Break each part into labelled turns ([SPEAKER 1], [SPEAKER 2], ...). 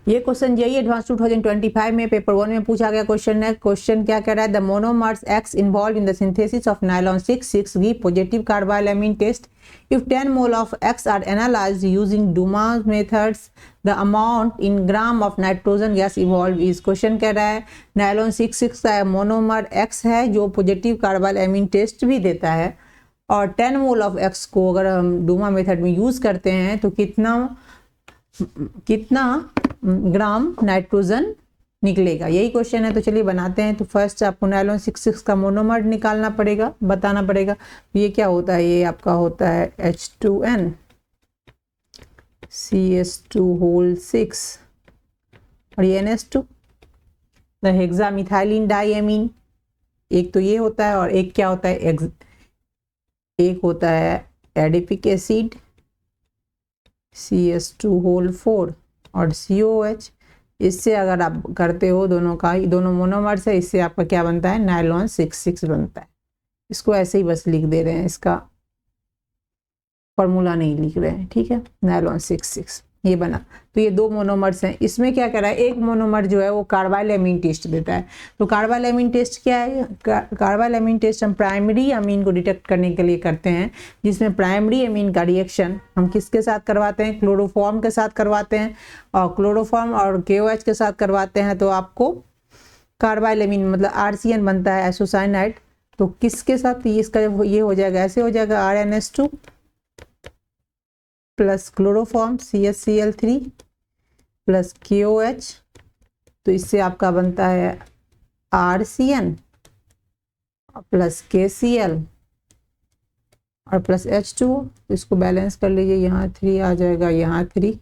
[SPEAKER 1] ये question JEE advance 2025 में paper 1 में पूछा गया क्वेश्चन है। क्वेश्चन क्या कह रहा है, the monomers X involve in the synthesis of nylon 6,6 give positive carbylamine test if 10 mole of X are analysed using Dumas methods the amount in gram of nitrogen gas evolve is. Question कह रहा है nylon 6,6 का monomer X है जो positive carbylamine test भी देता है, और 10 मोल ऑफ X को अगर हम डुमा मेथड में यूज करते हैं तो कितना ग्राम नाइट्रोजन निकलेगा, यही क्वेश्चन है। तो चलिए बनाते हैं। तो फर्स्ट आपको नायलॉन 6,6 का मोनोमर निकालना पड़ेगा, बताना पड़ेगा। ये क्या होता है, ये आपका होता है H2N CH2 होल 6 और ये NH2 द हेक्सामिथाइलिन डाइएमीन। एक तो ये होता है और एक क्या होता है, एक होता है एडिपिक एसिड CH2 होल 4 और COH। इससे अगर आप करते हो दोनों का, दोनों मोनोमर्स है, इससे आपका क्या बनता है, नायलॉन 6,6 बनता है। इसको ऐसे ही बस लिख दे रहे हैं, इसका फॉर्मूला नहीं लिख रहे हैं, ठीक है। नायलॉन 6,6 ये बना। तो ये दो मोनोमर्स हैं। इसमें क्या कर रहा है, एक मोनोमर जो है वो कार्बाइलएमीन टेस्ट देता है। तो कार्बाइलएमीन टेस्ट क्या है, कार्बाइलएमीन टेस्ट हम प्राइमरी अमीन को डिटेक्ट करने के लिए करते हैं, जिसमें प्राइमरी अमीन का रिएक्शन हम किसके साथ करवाते हैं, क्लोरोफॉर्म के साथ करवाते हैं, और क्लोरोफॉर्म और KOH के साथ करवाते हैं तो आपको कार्बाइलएमीन मतलब RCN बनता है, आइसोसाइनाइड। तो किसके साथ, इसका ये हो जाएगा, ऐसे हो जाएगा RNS2 plus chloroform CHCl3 plus KOH। तो इससे आपका बनता है RCN प्लस KCl और प्लस H2। तो इसको बैलेंस कर लीजिए, यहाँ 3 आ जाएगा, यहाँ 3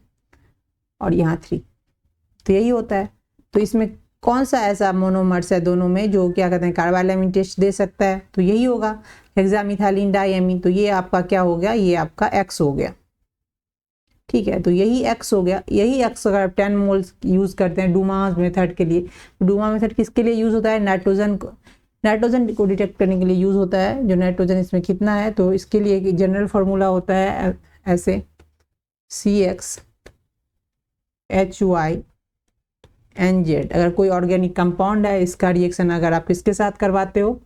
[SPEAKER 1] और यहाँ 3। तो यही होता है। तो इसमें कौन सा ऐसा मोनोमर्स है दोनों में जो क्या कहते हैं कार्बाइलएमीन टेस्ट दे सकता है, तो यही होगा हेक्सामिथाइलिन डाइएमीन। तो ये आपका क्या हो गया, ये आपका X हो गया, ठीक है। तो यही X हो गया। यही X अगर आप 10 मोल्स यूज करते हैं डुमास मेथड के लिए, तो डुमा मेथड किसके लिए यूज होता है, नाइट्रोजन को डिटेक्ट करने के लिए यूज होता है, जो नाइट्रोजन इसमें कितना है। तो इसके लिए एक जनरल फार्मूला होता है ऐसे CXHYNZ। अगर कोई ऑर्गेनिक कंपाउंड है, इसका रिएक्शन अगर आप किसके साथ करवाते हो,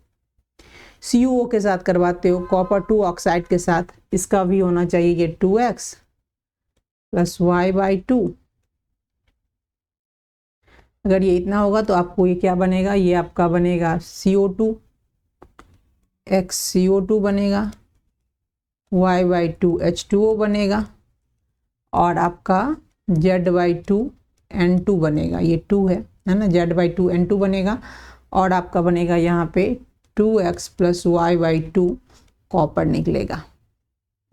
[SPEAKER 1] CuO के साथ करवाते हो, कॉपर 2 ऑक्साइड के साथ, इसका भी होना चाहिए ये 2X प्लस Y/2। अगर ये इतना होगा तो आपको ये क्या बनेगा, ये आपका बनेगा CO2 XCO2 बनेगा, Y/2 H2O बनेगा, और आपका Z/2 N2 बनेगा। ये 2 है ना, Z/2 N2 बनेगा, और आपका बनेगा यहाँ पे 2X प्लस Y/2 कॉपर निकलेगा।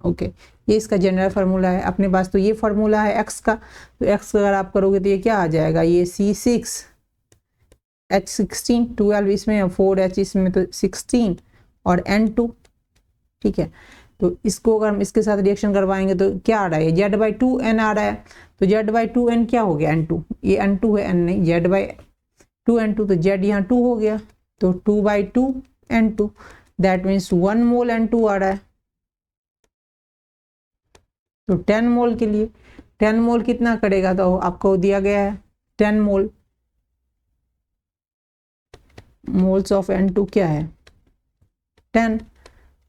[SPEAKER 1] ओके, ये इसका जनरल फार्मूला है अपने पास। तो ये फार्मूला है X का। तो X अगर आप करोगे तो ये क्या आ जाएगा, ये C6H16 12 इसमें, 4H इसमें, तो 16 और N2, ठीक है। तो इसको अगर हम इसके साथ रिएक्शन करवाएंगे तो क्या आ रहा है, Z/2N आ रहा है। तो Z/2N क्या हो गया, N2। ये N2 है, N नहीं, Z/2N2। तो Z यहाँ 2 हो गया, तो 2/2 N2, that means 1 mole N2 आ रहा है। तो 10 मोल के लिए 10 मोल कितना करेगा, तो आपको दिया गया है 10 मोल। मोल्स ऑफ N2 क्या है, 10।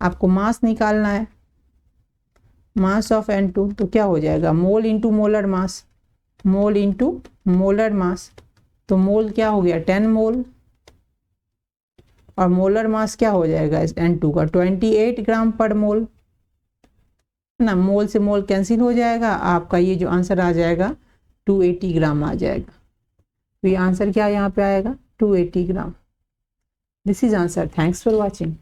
[SPEAKER 1] आपको मास निकालना है, मास ऑफ N2। तो क्या हो जाएगा, mole into molar mass, mole into molar mass. तो मोल क्या हो गया, 10 मोल, और मोलर मास क्या हो जाएगा इस N2 का, 28 ग्राम पर मोल ना। मोल से मोल कैंसिल हो जाएगा, आपका ये जो आंसर आ जाएगा 280 ग्राम आ जाएगा। तो ये आंसर क्या यहाँ पे आएगा, 280 gram. This is answer. Thanks for watching.